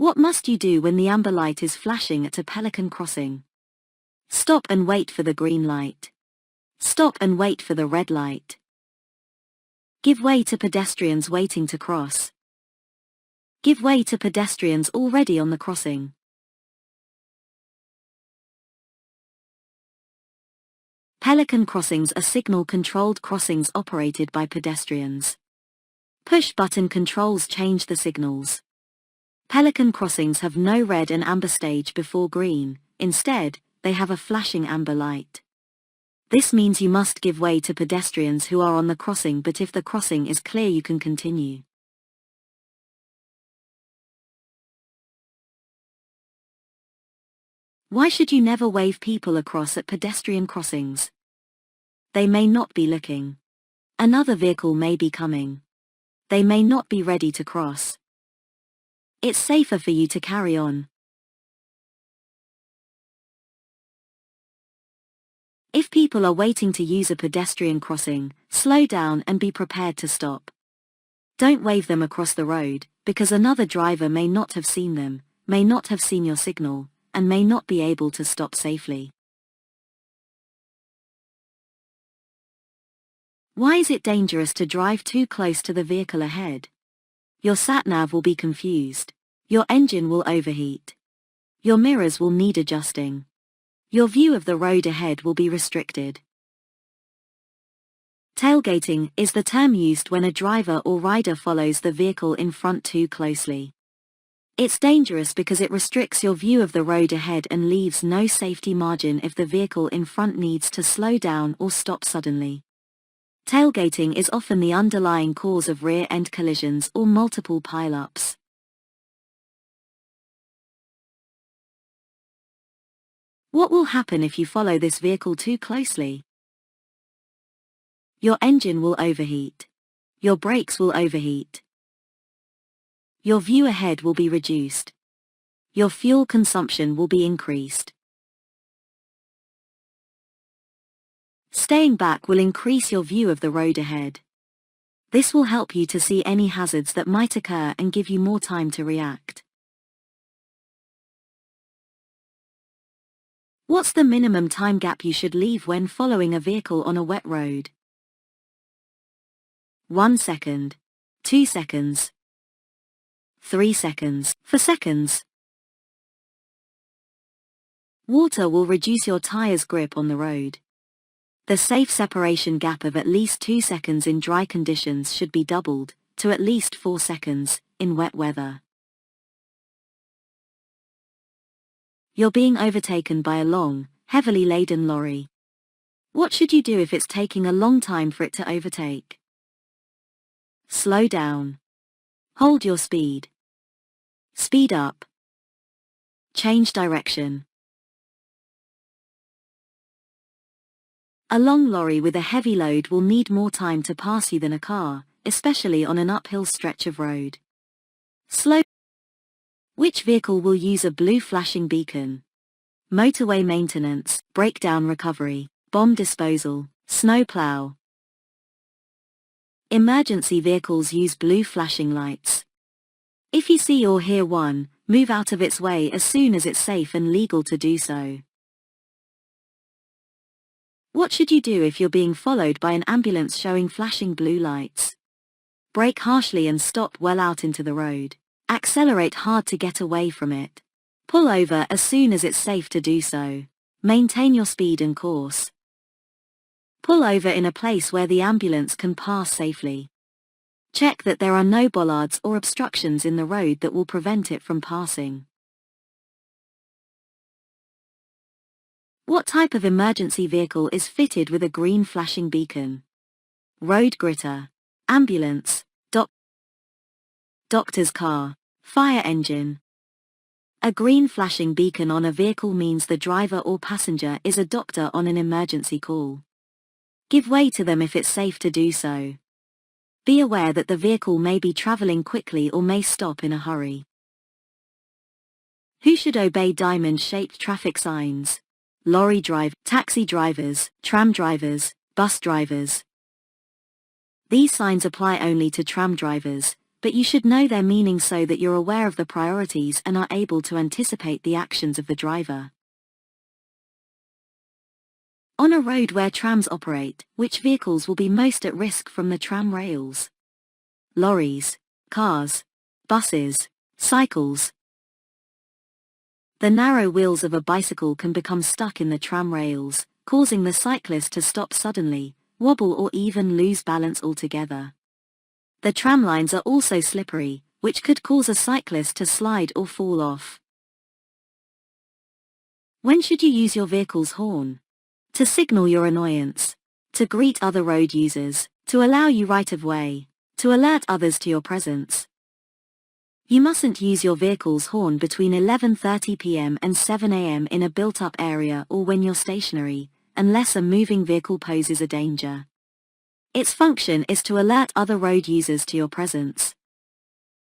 What must you do when the amber light is flashing at a pelican crossing? Stop and wait for the green light. Stop and wait for the red light. Give way to pedestrians waiting to cross. Give way to pedestrians already on the crossing. Pelican crossings are signal-controlled crossings operated by pedestrians. Push-button controls change the signals. Pelican crossings have no red and amber stage before green, instead, they have a flashing amber light. This means you must give way to pedestrians who are on the crossing, but if the crossing is clear you can continue. Why should you never wave people across at pedestrian crossings? They may not be looking. Another vehicle may be coming. They may not be ready to cross. It's safer for you to carry on. If people are waiting to use a pedestrian crossing, slow down and be prepared to stop. Don't wave them across the road, because another driver may not have seen them, may not have seen your signal, and may not be able to stop safely. Why is it dangerous to drive too close to the vehicle ahead? Your sat-nav will be confused. Your engine will overheat. Your mirrors will need adjusting. Your view of the road ahead will be restricted. Tailgating is the term used when a driver or rider follows the vehicle in front too closely. It's dangerous because it restricts your view of the road ahead and leaves no safety margin if the vehicle in front needs to slow down or stop suddenly. Tailgating is often the underlying cause of rear-end collisions or multiple pile-ups. What will happen if you follow this vehicle too closely? Your engine will overheat. Your brakes will overheat. Your view ahead will be reduced. Your fuel consumption will be increased. Staying back will increase your view of the road ahead. This will help you to see any hazards that might occur and give you more time to react. What's the minimum time gap you should leave when following a vehicle on a wet road? 1 second. 2 seconds. 3 seconds. 4 seconds. Water will reduce your tire's grip on the road. The safe separation gap of at least 2 seconds in dry conditions should be doubled, to at least 4 seconds, in wet weather. You're being overtaken by a long, heavily laden lorry. What should you do if it's taking a long time for it to overtake? Slow down. Hold your speed. Speed up. Change direction. A long lorry with a heavy load will need more time to pass you than a car, especially on an uphill stretch of road. Slow. Which vehicle will use a blue flashing beacon? Motorway maintenance, breakdown recovery, bomb disposal, snow plow. Emergency vehicles use blue flashing lights. If you see or hear one, move out of its way as soon as it's safe and legal to do so. What should you do if you're being followed by an ambulance showing flashing blue lights? Brake harshly and stop well out into the road. Accelerate hard to get away from it. Pull over as soon as it's safe to do so. Maintain your speed and course. Pull over in a place where the ambulance can pass safely. Check that there are no bollards or obstructions in the road that will prevent it from passing. What type of emergency vehicle is fitted with a green flashing beacon? Road gritter, ambulance, doctor's car, fire engine. A green flashing beacon on a vehicle means the driver or passenger is a doctor on an emergency call. Give way to them if it's safe to do so. Be aware that the vehicle may be traveling quickly or may stop in a hurry. Who should obey diamond-shaped traffic signs? Lorry drivers, taxi drivers, tram drivers, bus drivers. These signs apply only to tram drivers, but you should know their meaning so that you're aware of the priorities and are able to anticipate the actions of the driver. On a road where trams operate, which vehicles will be most at risk from the tram rails? Lorries, cars, buses, cycles. The narrow wheels of a bicycle can become stuck in the tram rails, causing the cyclist to stop suddenly, wobble or even lose balance altogether. The tram lines are also slippery, which could cause a cyclist to slide or fall off. When should you use your vehicle's horn? To signal your annoyance, to greet other road users, to allow you right of way, to alert others to your presence. You mustn't use your vehicle's horn between 11:30 p.m. and 7 a.m. in a built-up area or when you're stationary, unless a moving vehicle poses a danger. Its function is to alert other road users to your presence.